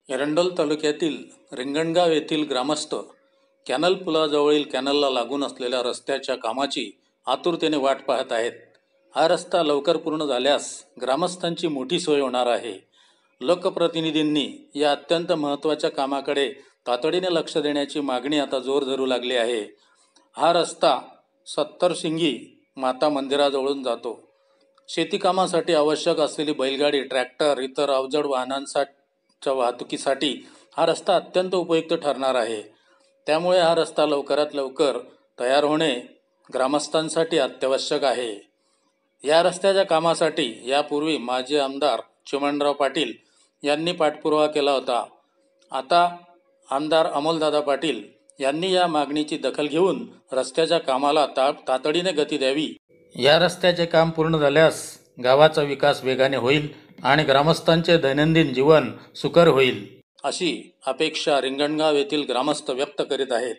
एरंडोल तालुक्यातील रिंगणगाव येथील ग्रामस्थ कॅनल पुलाजवळील कॅनलला लागून असलेल्या रस्त्याच्या कामाची आतुरतेने वाट पाहत आहेत. हा रस्ता लवकर पूर्ण झाल्यास ग्रामस्थांची मोठी सोय होणार आहे. लोकप्रतिनिधींनी या अत्यंत महत्त्वाच्या कामाकडे तातडीने लक्ष देण्याची मागणी आता जोर धरू लागली आहे. हा रस्ता सत्तरशिंगी माता मंदिराजवळून जातो. शेती कामासाठी आवश्यक असलेली बैलगाडी, ट्रॅक्टर, इतर अवजड वाहनांच्या वाहतुकीसाठी हा रस्ता अत्यंत उपयुक्त ठरणार आहे. त्यामुळे हा रस्ता लवकरात लवकर तयार होणे ग्रामस्थांसाठी अत्यावश्यक आहे. या रस्त्याच्या कामासाठी यापूर्वी माजी आमदार चिमणराव पाटील यांनी पाठपुरावा केला होता. आता आमदार अमोलदादा पाटील यांनी या मागणीची दखल घेऊन रस्त्याच्या कामाला तातडीने गती द्यावी. या रस्त्याचे काम पूर्ण झाल्यास गावाचा विकास वेगाने होईल आणि ग्रामस्थांचे दैनंदिन जीवन सुकर होईल, अशी अपेक्षा रिंगणगाव येथील ग्रामस्थ व्यक्त करीत आहेत.